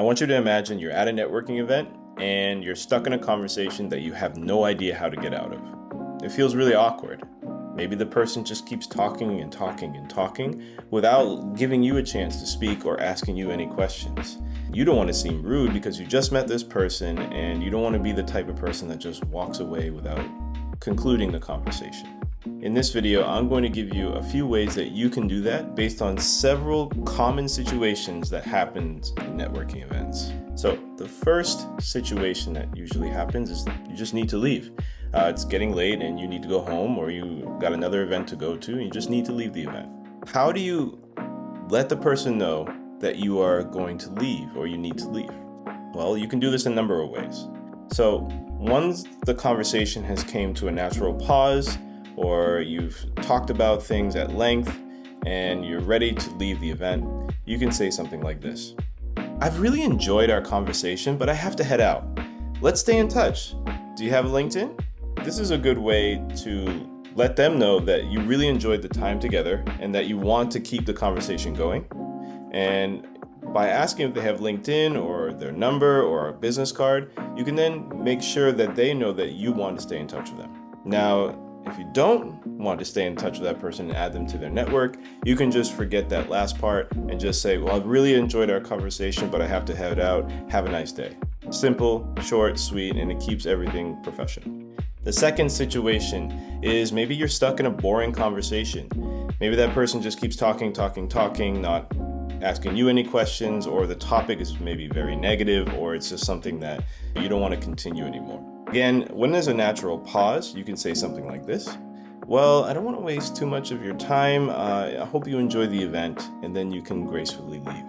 I want you to imagine you're at a networking event and you're stuck in a conversation that you have no idea how to get out of. It feels really awkward. Maybe the person just keeps talking and talking and talking without giving you a chance to speak or asking you any questions. You don't want to seem rude because you just met this person and you don't want to be the type of person that just walks away without concluding the conversation. In this video, I'm going to give you a few ways that you can do that based on several common situations that happen in networking events. So the first situation that usually happens is you just need to leave. It's getting late and you need to go home, or you got another event to go to and you just need to leave the event. How do you let the person know that you are going to leave or you need to leave? Well, you can do this in a number of ways. So once the conversation has came to a natural pause, or you've talked about things at length and you're ready to leave the event, you can say something like this. I've really enjoyed our conversation, but I have to head out. Let's stay in touch. Do you have a LinkedIn? This is a good way to let them know that you really enjoyed the time together and that you want to keep the conversation going. And by asking if they have LinkedIn or their number or a business card, you can then make sure that they know that you want to stay in touch with them. Now, if you don't want to stay in touch with that person and add them to their network, you can just forget that last part and just say, well, I've really enjoyed our conversation, but I have to head out. Have a nice day. Simple, short, sweet, and it keeps everything professional. The second situation is maybe you're stuck in a boring conversation. Maybe that person just keeps talking, not asking you any questions, or the topic is maybe very negative, or it's just something that you don't want to continue anymore. Again, when there's a natural pause, you can say something like this. Well, I don't want to waste too much of your time. I hope you enjoy the event, and then you can gracefully leave.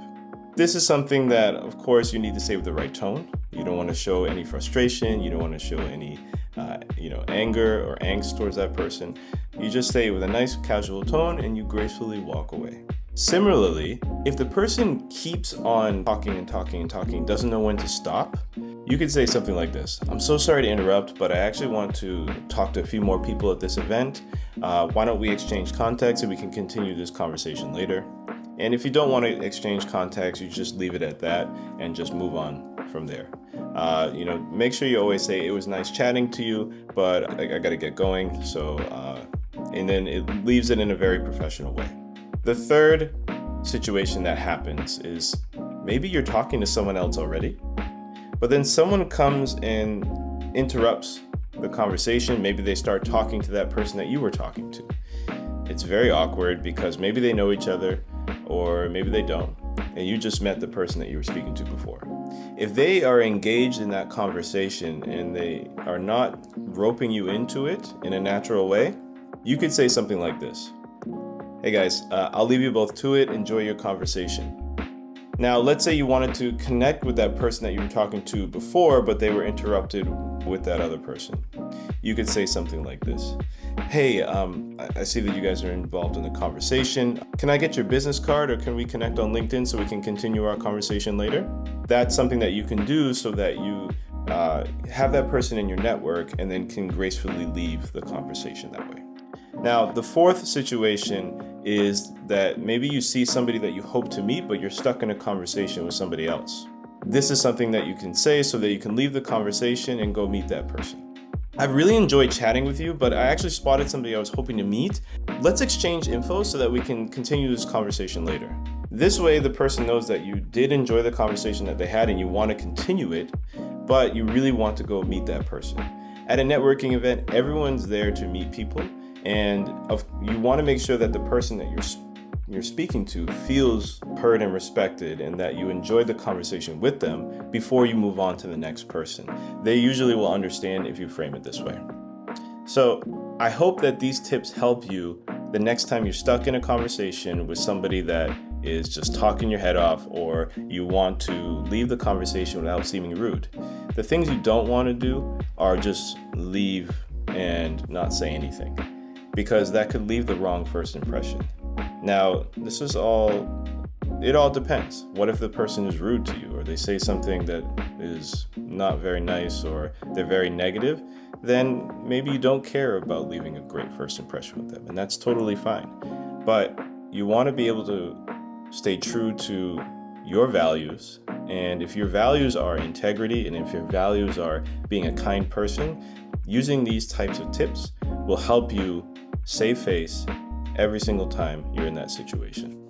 This is something that, of course, you need to say with the right tone. You don't want to show any frustration. You don't want to show any anger or angst towards that person. You just say it with a nice casual tone and you gracefully walk away. Similarly, if the person keeps on talking, doesn't know when to stop, you could say something like this. I'm so sorry to interrupt, but I actually want to talk to a few more people at this event. Why don't we exchange contacts and we can continue this conversation later? And if you don't want to exchange contacts, you just leave it at that and just move on from there. Make sure you always say it was nice chatting to you, but I got to get going. And then it leaves it in a very professional way. The third situation that happens is maybe you're talking to someone else already, but then someone comes and interrupts the conversation. Maybe they start talking to that person that you were talking to. It's very awkward because maybe they know each other or maybe they don't, and you just met the person that you were speaking to before. If they are engaged in that conversation and they are not roping you into it in a natural way, you could say something like this. Hey guys, I'll leave you both to it. Enjoy your conversation. Now, let's say you wanted to connect with that person that you were talking to before, but they were interrupted with that other person. You could say something like this. Hey, I see that you guys are involved in the conversation. Can I get your business card, or can we connect on LinkedIn so we can continue our conversation later? That's something that you can do so that you have that person in your network and then can gracefully leave the conversation that way. Now, the fourth situation is that maybe you see somebody that you hope to meet, but you're stuck in a conversation with somebody else. This is something that you can say so that you can leave the conversation and go meet that person. I've really enjoyed chatting with you, but I actually spotted somebody I was hoping to meet. Let's exchange info so that we can continue this conversation later. This way, the person knows that you did enjoy the conversation that they had and you want to continue it, but you really want to go meet that person. At a networking event, everyone's there to meet people. And you want to make sure that the person that you're speaking to feels heard and respected, and that you enjoy the conversation with them before you move on to the next person. They usually will understand if you frame it this way. So I hope that these tips help you the next time you're stuck in a conversation with somebody that is just talking your head off, or you want to leave the conversation without seeming rude. The things you don't want to do are just leave and not say anything, because that could leave the wrong first impression. Now, it all depends. What if the person is rude to you, or they say something that is not very nice, or they're very negative? Then maybe you don't care about leaving a great first impression with them, and that's totally fine. But you want to be able to stay true to your values And if your values are integrity and if your values are being a kind person, using these types of tips will help you save face every single time you're in that situation.